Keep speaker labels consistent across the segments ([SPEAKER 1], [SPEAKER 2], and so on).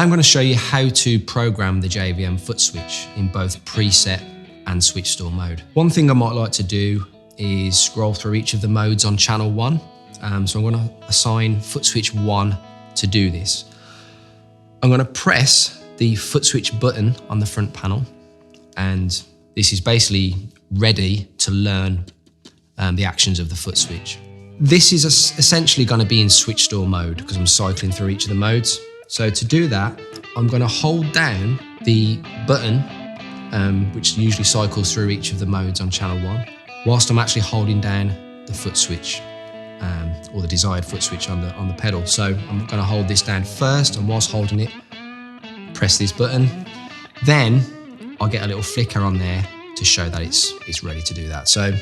[SPEAKER 1] Now I'm going to show you how to program the JVM Footswitch in both preset and switch store mode. One thing I might like to do is scroll through each of the modes on channel 1. So I'm going to assign Footswitch 1 to do this. I'm going to press the Footswitch button on the front panel, and this is basically ready to learn the actions of the Footswitch. This is essentially going to be in switch store mode because I'm cycling through each of the modes. So to do that, I'm going to hold down the button, which usually cycles through each of the modes on channel 1, whilst I'm actually holding down the foot switch, or the desired foot switch on the pedal. So I'm going to hold this down first, and whilst holding it, press this button. Then I'll get a little flicker on there to show that it's ready to do that. So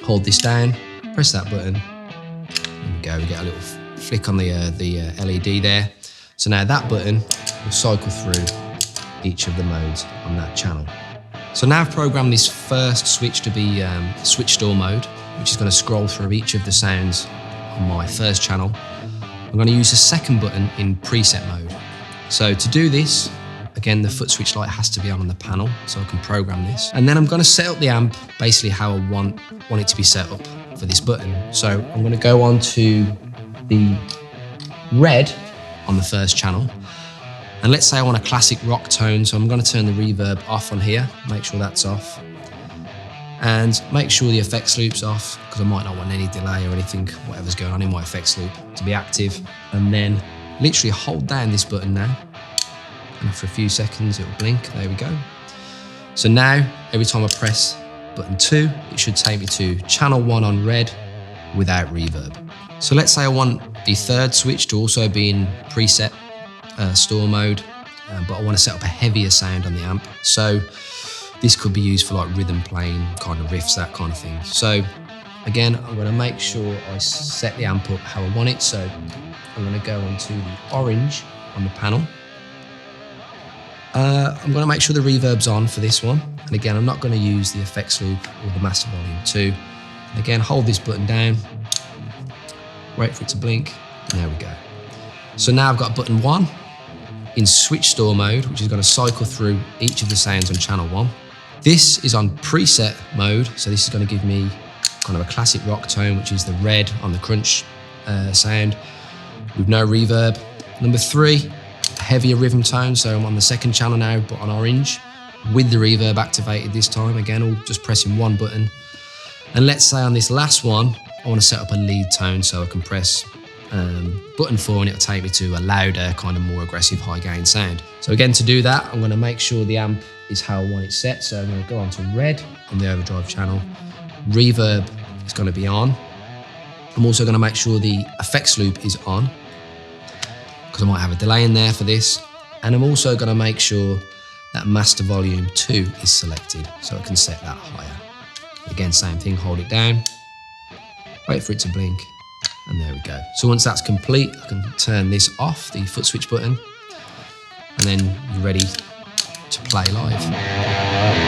[SPEAKER 1] hold this down, press that button, there we go. We get a little flick on the LED there. So now that button will cycle through each of the modes on that channel. So now I've programmed this first switch to be switch store mode, which is going to scroll through each of the sounds on my first channel. I'm going to use the second button in preset mode. So to do this, again, the foot switch light has to be on the panel so I can program this. And then I'm going to set up the amp basically how I want it to be set up for this button. So I'm going to go on to the red on the first channel. And let's say I want a classic rock tone, so I'm going to turn the reverb off on here, make sure that's off. And make sure the effects loop's off, because I might not want any delay or anything, whatever's going on in my effects loop, to be active. And then literally hold down this button now. And after a few seconds, it'll blink. There we go. So now, every time I press button 2, it should take me to channel 1 on red without reverb. So let's say I want the third switch to also be in preset store mode, but I want to set up a heavier sound on the amp. So this could be used for like rhythm playing, kind of riffs, that kind of thing. So again, I'm going to make sure I set the amp up how I want it. So I'm going to go onto the orange on the panel. I'm going to make sure the reverb's on for this one. And again, I'm not going to use the effects loop or the master volume 2. And again, hold this button down, wait for it to blink, and there we go. So now I've got button 1 in switch store mode, which is going to cycle through each of the sounds on channel 1. This is on preset mode, so this is going to give me kind of a classic rock tone, which is the red on the crunch sound with no reverb. Number 3, heavier rhythm tone, so I'm on the second channel now, but on orange, with the reverb activated this time. Again, all just pressing one button. And let's say on this last one, I want to set up a lead tone, so I can press button 4 and it'll take me to a louder, kind of more aggressive high gain sound. So again, to do that, I'm going to make sure the amp is how I want it set. So I'm going to go on to red on the overdrive channel. Reverb is going to be on. I'm also going to make sure the effects loop is on, because I might have a delay in there for this. And I'm also going to make sure that master volume 2 is selected, so I can set that higher. Again, same thing, hold it down, wait for it to blink, and there we go. So once that's complete, I can turn this off, the foot switch button, and then you're ready to play live.